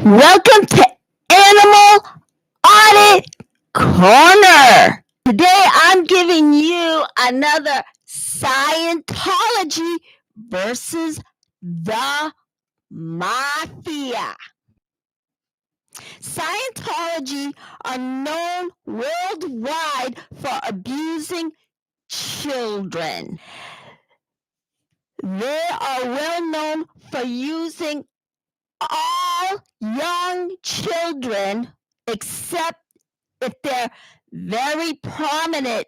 Welcome to Animal Audit Corner. Today I'm giving you another Scientology versus the Mafia. Scientology are known worldwide for abusing children. They are well known for using all young children, except if their very prominent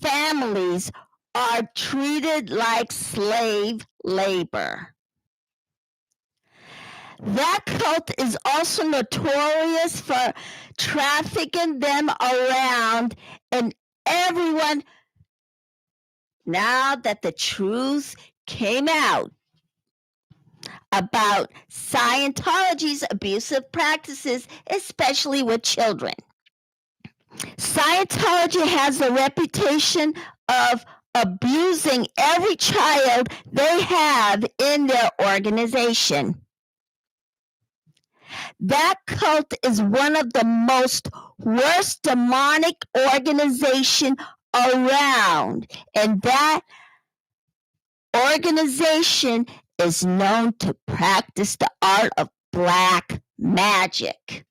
families are treated like slave labor. That cult is also notorious for trafficking them around, and everyone, now that the truth came out about Scientology's abusive practices, especially with children. Scientology has a reputation of abusing every child they have in their organization. That cult is one of the most worst demonic organizations around, and that organization is known to practice the art of black magic.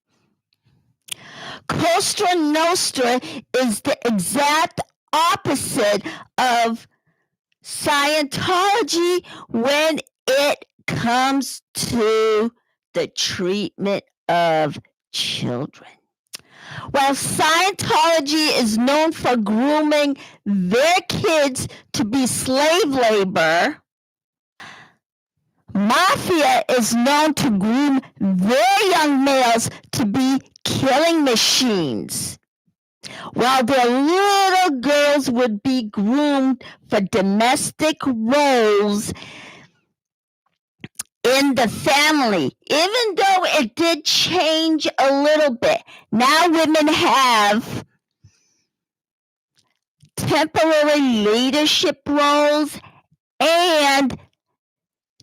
Cosa Nostra is the exact opposite of Scientology when it comes to the treatment of children. While Scientology is known for grooming their kids to be slave labor, Mafia is known to groom their young males to be killing machines, while their little girls would be groomed for domestic roles in the family, even though it did change a little bit. Now women have temporary leadership roles, and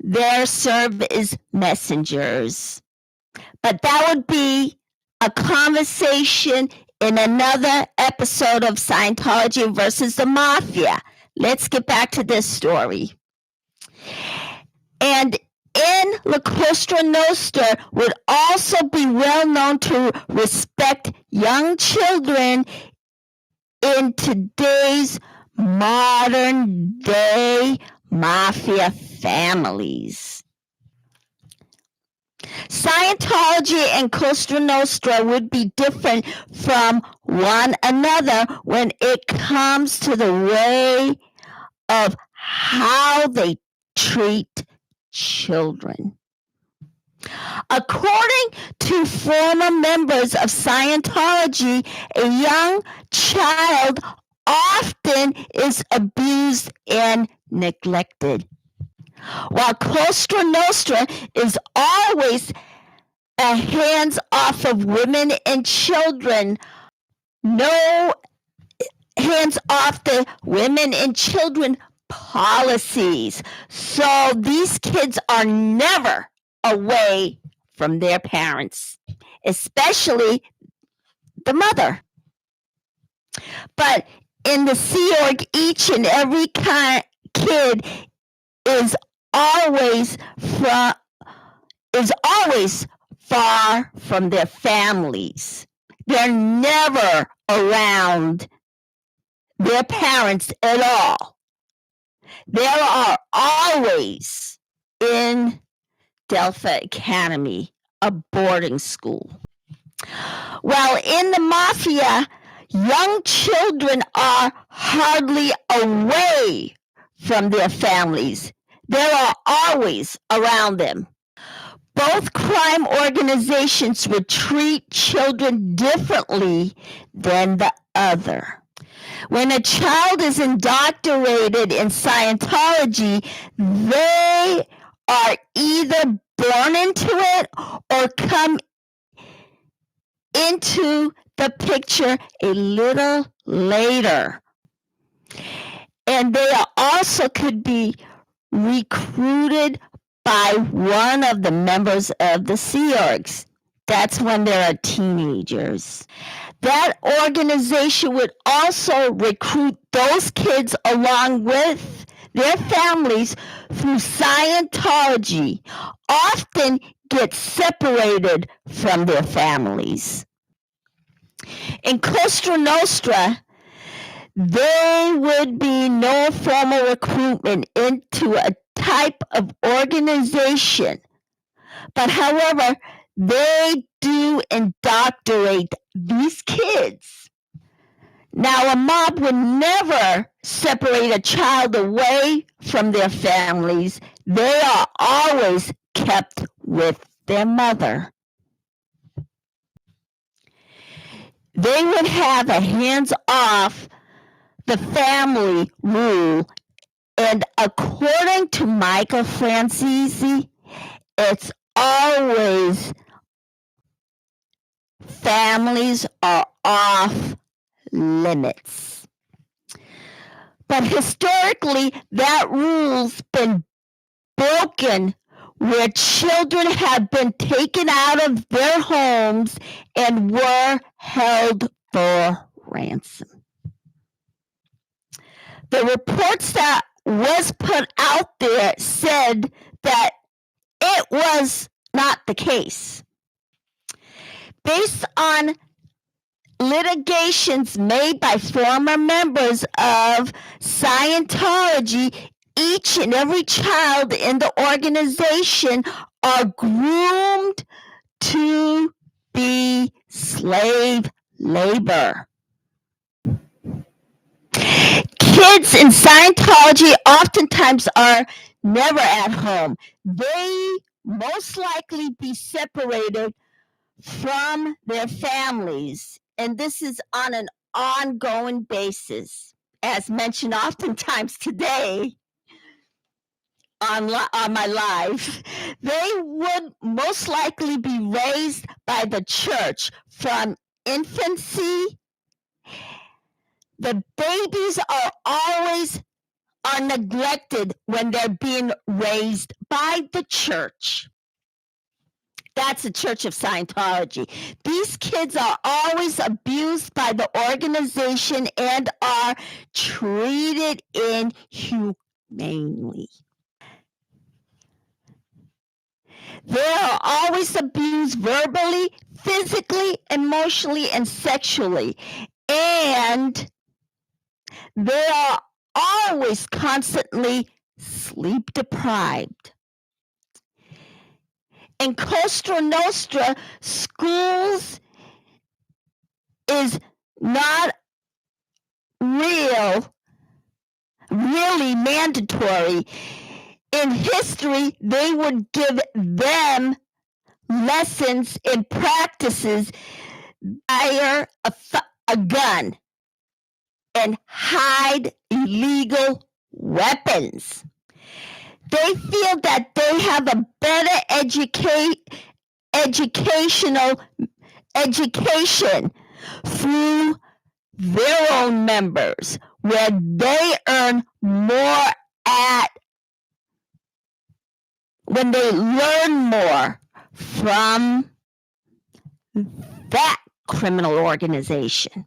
they serve as messengers. But that would be a conversation in another episode of Scientology versus the Mafia. Let's get back to this story. And in La Cosa Nostra would also be well known to respect young children in today's modern day Mafia families. Scientology and Cosa Nostra would be different from one another when it comes to the way of how they treat children. According to former members of Scientology, a young child often is abused and neglected, while Cosa Nostra is always a hands off of women and children. No hands off the women and children policies. So these kids are never away from their parents, especially the mother. But in the Sea Org, each and every kid is always far from their families. They're never around their parents at all. They are always in Delta Academy, a boarding school. While in the Mafia, young children are hardly away from their families. They are always around them. Both crime organizations would treat children differently than the other. When a child is indoctrinated in Scientology, they are either born into it or come into the picture a little later. And they also could be recruited by one of the members of the Sea Orgs. That's when they're teenagers. That organization would also recruit those kids along with their families through Scientology, often get separated from their families. In Costa Nostra, there would be no formal recruitment into a type of organization, but however, they do indoctrinate these kids. Now, a mob would never separate a child away from their families. They are always kept with their mother. They would have a hands-off the family rule, and according to Michael Francisi, it's always families are off limits. But historically, that rule's been broken where children have been taken out of their homes and were held for ransom. The reports that was put out there said that it was not the case. Based on litigations made by former members of Scientology, each and every child in the organization are groomed to be slave labor. Kids in Scientology oftentimes are never at home. They most likely be separated from their families, and this is on an ongoing basis, as mentioned oftentimes today on my live. They would most likely be raised by the church from infancy. The babies are neglected when they're being raised by the church. That's the Church of Scientology. These kids are always abused by the organization and are treated inhumanely. They are always abused verbally, physically, emotionally, and sexually. And they are always constantly sleep deprived. In Costa Nostra, schools is not really mandatory. In history, they would give them lessons and practices, fire a gun, and hide illegal weapons. They feel that they have a better education through their own members, where they earn more when they learn more from that criminal organization.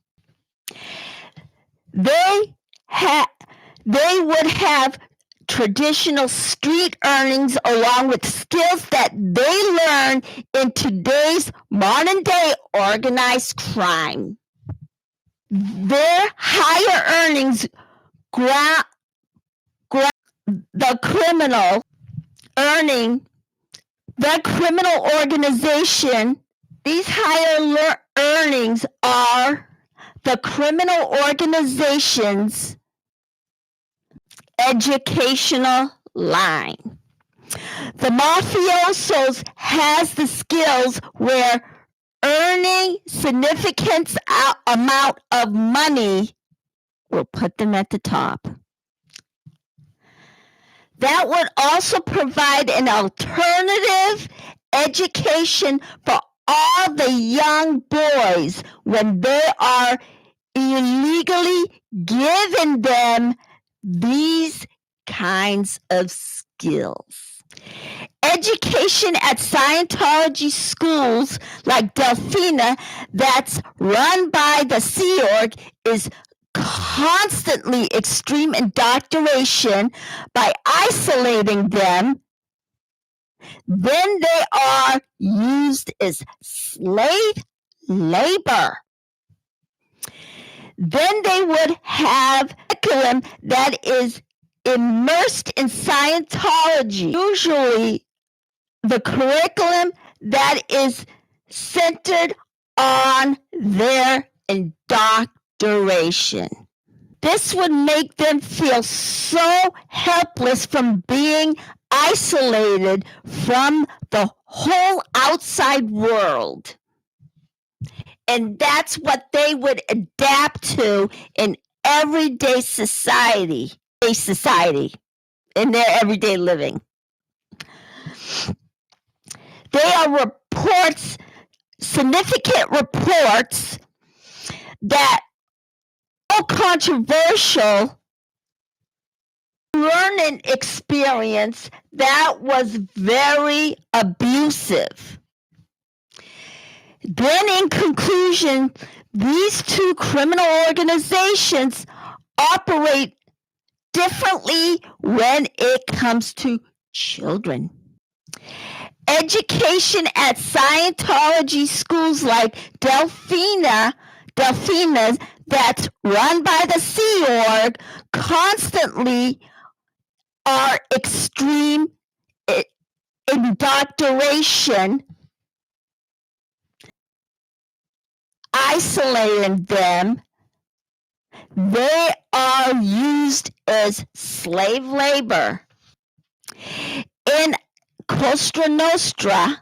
They would have traditional street earnings along with skills that they learn in today's modern day organized crime. Their higher earnings the criminal organization. These higher earnings are the criminal organization's educational line. The mafiosos has the skills where earning significant amount of money will put them at the top. That would also provide an alternative education for all the young boys when they are illegally giving them these kinds of skills. Education at Scientology schools like Delphina that's run by the Sea Org is constantly extreme indoctrination by isolating them. Then they are used as slave labor. Then they would have a curriculum that is immersed in Scientology. Usually the curriculum that is centered on their indoctrination. This would make them feel so helpless from being isolated from the whole outside world. And that's what they would adapt to in everyday society, in their everyday living. There are significant reports that controversial learning experience that was very abusive. Then in conclusion, these two criminal organizations operate differently when it comes to children. Education at Scientology schools like Delphina's that's run by the Sea Org constantly are extreme indoctrination, isolating them. They are used as slave labor. In Costa Nostra,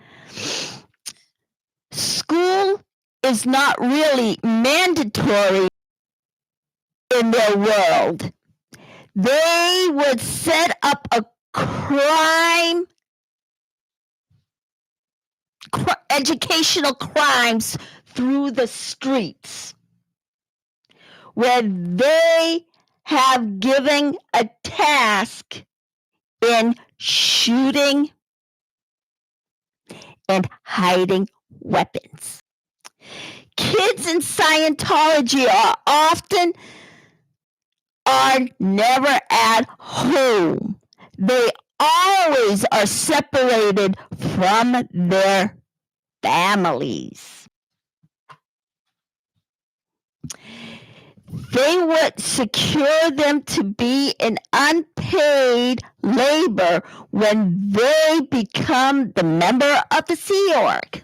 school is not really mandatory in their world. They would set up a educational crimes through the streets, where they have given a task in shooting and hiding weapons. Kids in Scientology are never at home. They always are separated from their families. They would secure them to be in unpaid labor when they become the member of the Sea Org.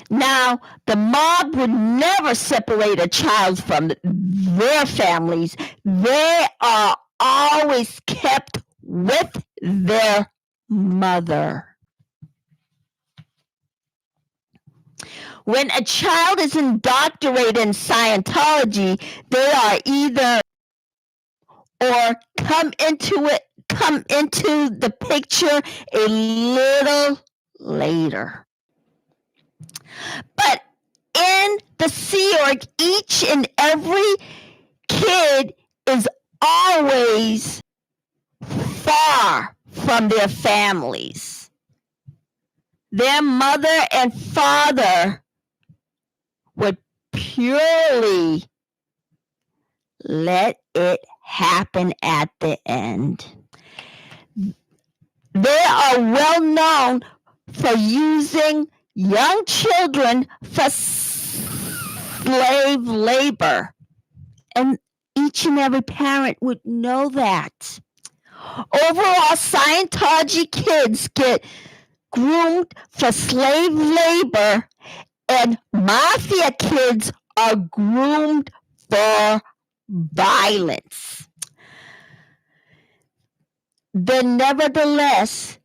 Now, the mob would never separate a child from their families. They are always kept with their mother. When a child is indoctrinated in Scientology, they are either or come into the picture a little later. But in the Sea Org, each and every kid is always far from their families. Their mother and father would purely let it happen at the end. They are well known for using young children for slave labor, and each and every parent would know that. Overall, Scientology kids get groomed for slave labor, and Mafia kids are groomed for violence. Then, nevertheless,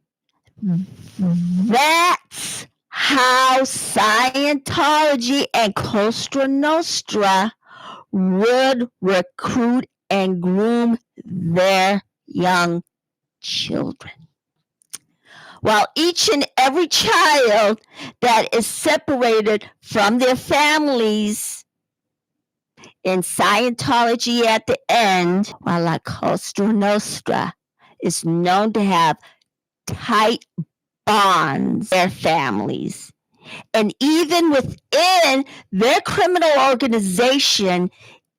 that's how Scientology and Costa Nostra would recruit and groom their young children. While each and every child that is separated from their families in Scientology at the end, while La Costa Nostra is known to have tight bonds with their families. And even within their criminal organization,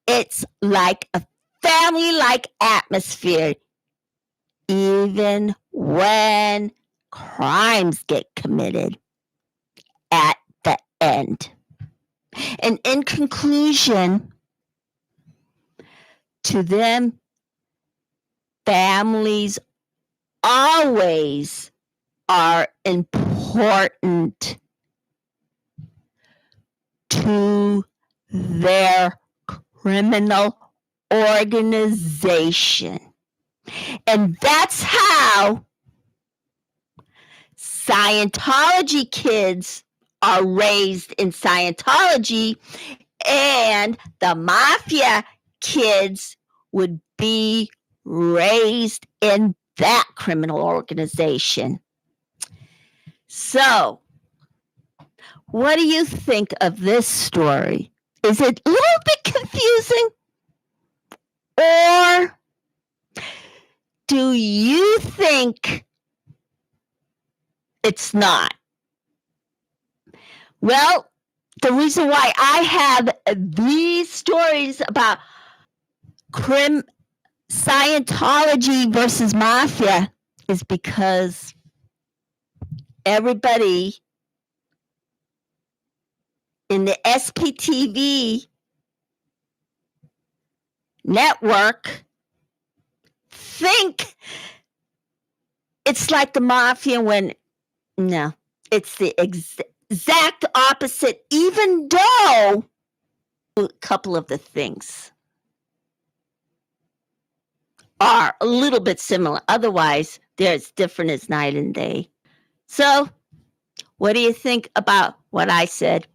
it's like a family-like atmosphere, even when crimes get committed at the end. And in conclusion, to them, families always are important to their criminal organization. And that's how Scientology kids are raised in Scientology, and the Mafia kids would be raised in that criminal organization. So, what do you think of this story? Is it a little bit confusing? Or do you think it's not? Well, the reason why I have these stories about Scientology versus Mafia is because everybody in the SPTV network think it's like the Mafia when, no, it's the exact opposite, even though a couple of the things are a little bit similar. Otherwise, they're as different as night and day. So, what do you think about what I said?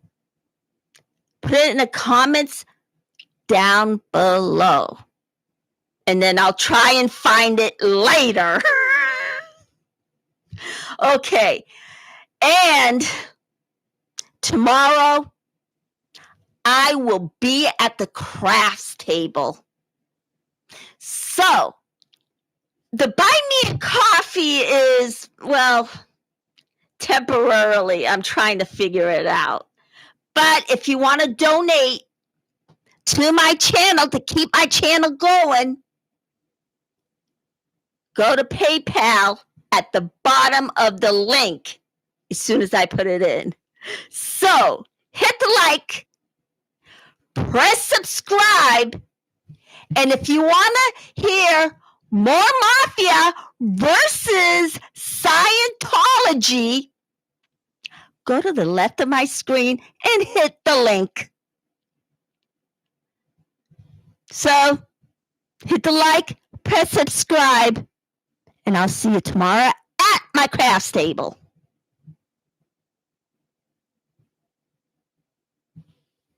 Put it in the comments down below. And then I'll try and find it later. Okay. And tomorrow, I will be at the crafts table. So, the buy me a coffee is, well, temporarily. I'm trying to figure it out. But if you want to donate to my channel to keep my channel going, go to PayPal at the bottom of the link as soon as I put it in. So, hit the like, press subscribe, and if you want to hear more Mafia versus Scientology, go to the left of my screen and hit the link. So, hit the like, press subscribe, and I'll see you tomorrow at my crafts table.